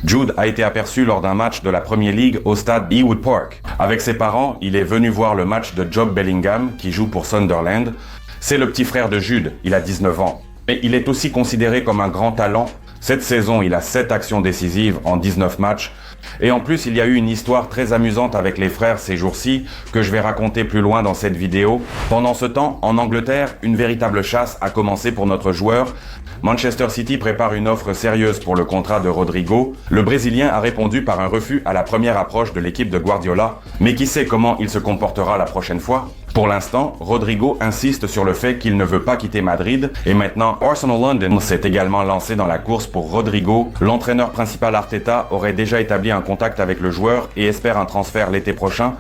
Jude a été aperçu lors d'un match de la Premier League au stade Ewood Park. Avec ses parents, il est venu voir le match de Job Bellingham qui joue pour Sunderland. C'est le petit frère de Jude, il a 19 ans. Mais il est aussi considéré comme un grand talent. Cette saison, il a 7 actions décisives en 19 matchs. Et en plus, il y a eu une histoire très amusante avec les frères ces jours-ci que je vais raconter plus loin dans cette vidéo. Pendant ce temps, en Angleterre, une véritable chasse a commencé pour notre joueur. Manchester City prépare une offre sérieuse pour le contrat de Rodrigo. Le Brésilien a répondu par un refus à la première approche de l'équipe de Guardiola. Mais qui sait comment il se comportera la prochaine fois ? Pour l'instant, Rodrigo insiste sur le fait qu'il ne veut pas quitter Madrid et maintenant Arsenal London s'est également lancé dans la course pour Rodrigo. L'entraîneur principal Arteta aurait déjà établi un contact avec le joueur et espère un transfert l'été prochain.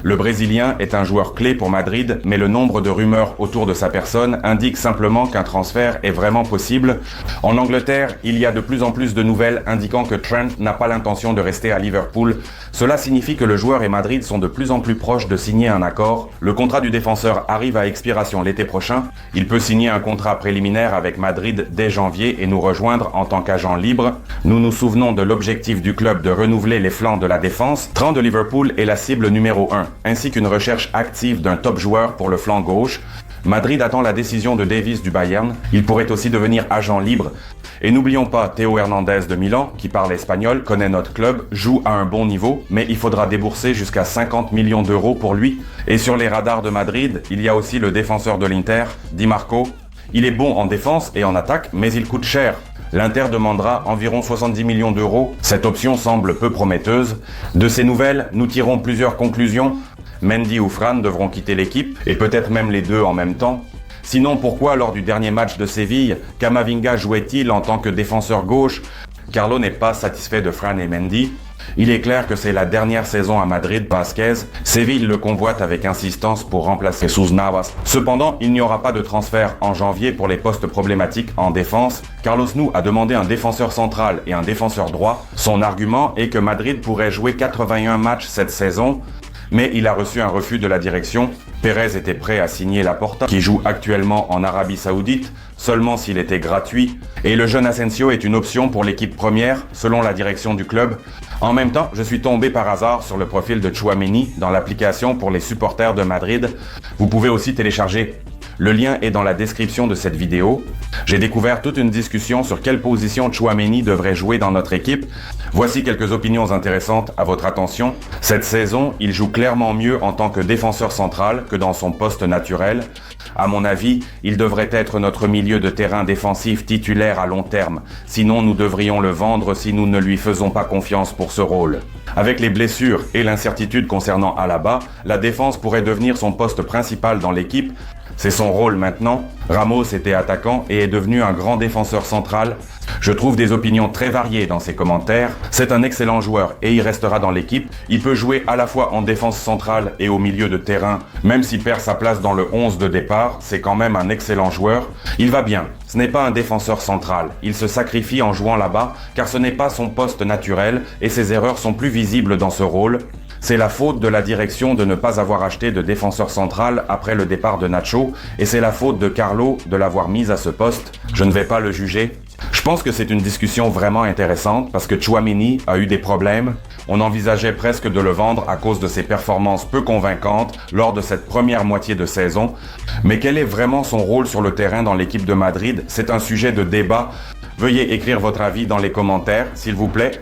Le Brésilien est un joueur clé pour Madrid, mais le nombre de rumeurs autour de sa personne indique simplement qu'un transfert est vraiment possible. En Angleterre, il y a de plus en plus de nouvelles indiquant que Trent n'a pas l'intention de rester à Liverpool. Cela signifie que le joueur et Madrid sont de plus en plus proches de signer un accord. Le contrat du défenseur arrive à expiration l'été prochain. Il peut signer un contrat préliminaire avec Madrid dès janvier et nous rejoindre en tant qu'agent libre. Nous nous souvenons de l'objectif du club de renouveler les flancs de la défense. Trent de Liverpool est la cible numéro 1, ainsi qu'une recherche active d'un top joueur pour le flanc gauche. Madrid attend la décision de Davies du Bayern. Il pourrait aussi devenir agent libre. Et n'oublions pas Théo Hernandez de Milan, qui parle espagnol, connaît notre club, joue à un bon niveau, mais il faudra débourser jusqu'à 50 millions d'euros pour lui. Et sur les radars de Madrid, il y a aussi le défenseur de l'Inter, Di Marco. Il est bon en défense et en attaque, mais il coûte cher. L'Inter demandera environ 70 millions d'euros. Cette option semble peu prometteuse. De ces nouvelles, nous tirons plusieurs conclusions. Mendy ou Fran devront quitter l'équipe, et peut-être même les deux en même temps. Sinon, pourquoi lors du dernier match de Séville, Camavinga jouait-il en tant que défenseur gauche ? Carlo n'est pas satisfait de Fran et Mendy. Il est clair que c'est la dernière saison à Madrid, Vázquez. Séville le convoite avec insistance pour remplacer Jesus Navas. Cependant, il n'y aura pas de transfert en janvier pour les postes problématiques en défense. Carlos Nou a demandé un défenseur central et un défenseur droit. Son argument est que Madrid pourrait jouer 81 matchs cette saison, mais il a reçu un refus de la direction. Pérez était prêt à signer Laporta, qui joue actuellement en Arabie Saoudite, seulement s'il était gratuit. Et le jeune Asensio est une option pour l'équipe première, selon la direction du club. En même temps, je suis tombé par hasard sur le profil de Tchouaméni dans l'application pour les supporters de Madrid. Vous pouvez aussi télécharger. Le lien est dans la description de cette vidéo. J'ai découvert toute une discussion sur quelle position Tchouaméni devrait jouer dans notre équipe. Voici quelques opinions intéressantes à votre attention. Cette saison, il joue clairement mieux en tant que défenseur central que dans son poste naturel. À mon avis, il devrait être notre milieu de terrain défensif titulaire à long terme. Sinon, nous devrions le vendre si nous ne lui faisons pas confiance pour ce rôle. Avec les blessures et l'incertitude concernant Alaba, la défense pourrait devenir son poste principal dans l'équipe. C'est son rôle maintenant. Ramos était attaquant et est devenu un grand défenseur central. Je trouve des opinions très variées dans ses commentaires. C'est un excellent joueur et il restera dans l'équipe. Il peut jouer à la fois en défense centrale et au milieu de terrain. Même s'il perd sa place dans le 11 de départ, c'est quand même un excellent joueur. Il va bien. Ce n'est pas un défenseur central. Il se sacrifie en jouant là-bas car ce n'est pas son poste naturel et ses erreurs sont plus visibles dans ce rôle. C'est la faute de la direction de ne pas avoir acheté de défenseur central après le départ de Nacho et c'est la faute de Carlo de l'avoir mis à ce poste. Je ne vais pas le juger. Je pense que c'est une discussion vraiment intéressante parce que Tchouaméni a eu des problèmes. On envisageait presque de le vendre à cause de ses performances peu convaincantes lors de cette première moitié de saison. Mais quel est vraiment son rôle sur le terrain dans l'équipe de Madrid ? C'est un sujet de débat. Veuillez écrire votre avis dans les commentaires, s'il vous plaît.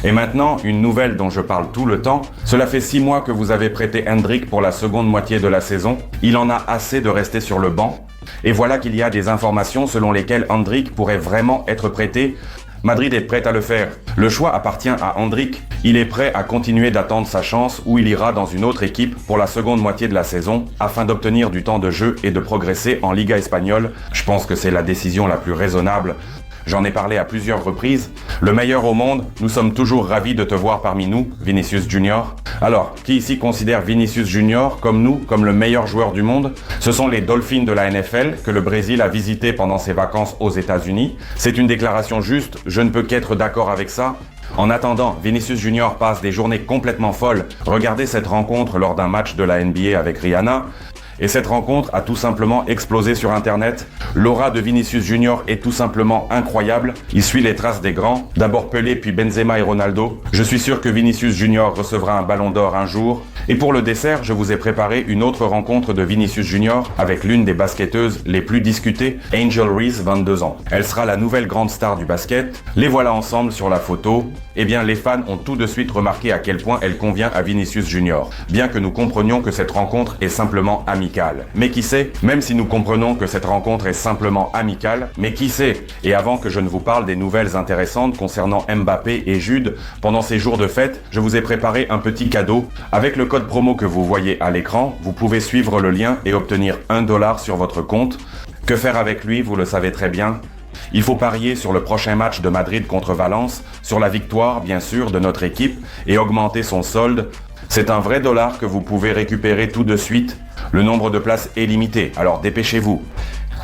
Et maintenant, une nouvelle dont je parle tout le temps. Cela fait 6 mois que vous avez prêté Endrick pour la seconde moitié de la saison. Il en a assez de rester sur le banc. Et voilà qu'il y a des informations selon lesquelles Endrick pourrait vraiment être prêté. Madrid est prêt à le faire. Le choix appartient à Endrick. Il est prêt à continuer d'attendre sa chance ou il ira dans une autre équipe pour la seconde moitié de la saison afin d'obtenir du temps de jeu et de progresser en Liga espagnole. Je pense que c'est la décision la plus raisonnable. J'en ai parlé à plusieurs reprises. Le meilleur au monde, nous sommes toujours ravis de te voir parmi nous, Vinicius Junior. Alors, qui ici considère Vinicius Junior, comme nous, comme le meilleur joueur du monde ? Ce sont les Dolphins de la NFL que le Brésil a visité pendant ses vacances aux États-Unis. C'est une déclaration juste, je ne peux qu'être d'accord avec ça. En attendant, Vinicius Junior passe des journées complètement folles. Regardez cette rencontre lors d'un match de la NBA avec Rihanna. Et cette rencontre a tout simplement explosé sur Internet. L'aura de Vinicius Junior est tout simplement incroyable. Il suit les traces des grands, d'abord Pelé puis Benzema et Ronaldo. Je suis sûr que Vinicius Junior recevra un ballon d'or un jour. Et pour le dessert, je vous ai préparé une autre rencontre de Vinicius Junior avec l'une des basketteuses les plus discutées, Angel Reese, 22 ans. Elle sera la nouvelle grande star du basket. Les voilà ensemble sur la photo. Eh bien, les fans ont tout de suite remarqué à quel point elle convient à Vinicius Junior, bien que nous comprenions que cette rencontre est simplement amicale. Mais qui sait, même si nous comprenons que cette rencontre est simplement amicale, mais qui sait? Et avant que je ne vous parle des nouvelles intéressantes concernant Mbappé et Jude, pendant ces jours de fête, je vous ai préparé un petit cadeau. Avec le code promo que vous voyez à l'écran, vous pouvez suivre le lien et obtenir $1 sur votre compte. Que faire avec lui, vous le savez très bien. Il faut parier sur le prochain match de Madrid contre Valence, sur la victoire bien sûr de notre équipe et augmenter son solde. C'est un vrai dollar que vous pouvez récupérer tout de suite. Le nombre de places est limité, alors dépêchez-vous.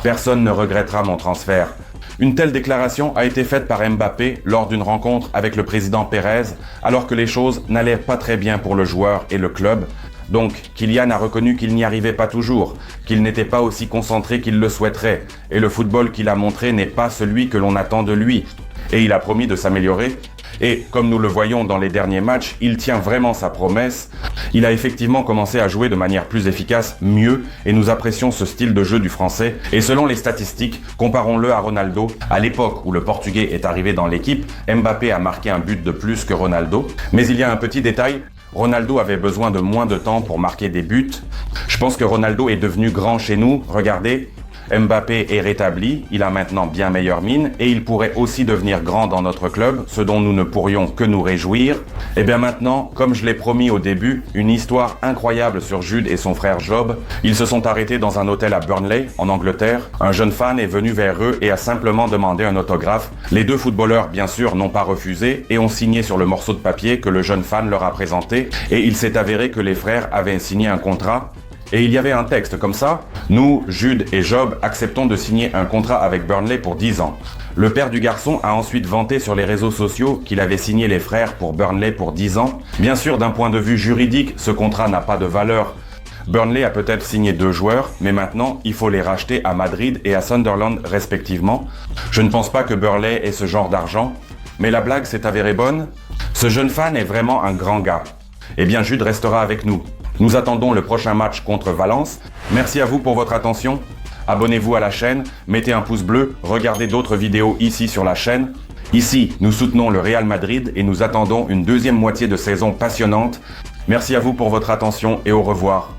Personne ne regrettera mon transfert. Une telle déclaration a été faite par Mbappé lors d'une rencontre avec le président Pérez, alors que les choses n'allaient pas très bien pour le joueur et le club. Donc, Kylian a reconnu qu'il n'y arrivait pas toujours, qu'il n'était pas aussi concentré qu'il le souhaiterait, et le football qu'il a montré n'est pas celui que l'on attend de lui. Et il a promis de s'améliorer. Et comme nous le voyons dans les derniers matchs, il tient vraiment sa promesse. Il a effectivement commencé à jouer de manière plus efficace, mieux, et nous apprécions ce style de jeu du français. Et selon les statistiques, comparons-le à Ronaldo. À l'époque où le Portugais est arrivé dans l'équipe, Mbappé a marqué un but de plus que Ronaldo. Mais il y a un petit détail. Ronaldo avait besoin de moins de temps pour marquer des buts. Je pense que Ronaldo est devenu grand chez nous. Regardez, Mbappé est rétabli, il a maintenant bien meilleure mine et il pourrait aussi devenir grand dans notre club, ce dont nous ne pourrions que nous réjouir. Et bien maintenant, comme je l'ai promis au début, une histoire incroyable sur Jude et son frère Job. Ils se sont arrêtés dans un hôtel à Burnley, en Angleterre. Un jeune fan est venu vers eux et a simplement demandé un autographe. Les deux footballeurs, bien sûr, n'ont pas refusé et ont signé sur le morceau de papier que le jeune fan leur a présenté. Et il s'est avéré que les frères avaient signé un contrat. Et il y avait un texte comme ça. Nous, Jude et Job, acceptons de signer un contrat avec Burnley pour 10 ans. Le père du garçon a ensuite vanté sur les réseaux sociaux qu'il avait signé les frères pour Burnley pour 10 ans. Bien sûr, d'un point de vue juridique, ce contrat n'a pas de valeur. Burnley a peut-être signé 2 joueurs, mais maintenant, il faut les racheter à Madrid et à Sunderland respectivement. Je ne pense pas que Burnley ait ce genre d'argent. Mais la blague s'est avérée bonne. Ce jeune fan est vraiment un grand gars. Eh bien, Jude restera avec nous. Nous attendons le prochain match contre Valence. Merci à vous pour votre attention. Abonnez-vous à la chaîne, mettez un pouce bleu, regardez d'autres vidéos ici sur la chaîne. Ici, nous soutenons le Real Madrid et nous attendons une deuxième moitié de saison passionnante. Merci à vous pour votre attention et au revoir.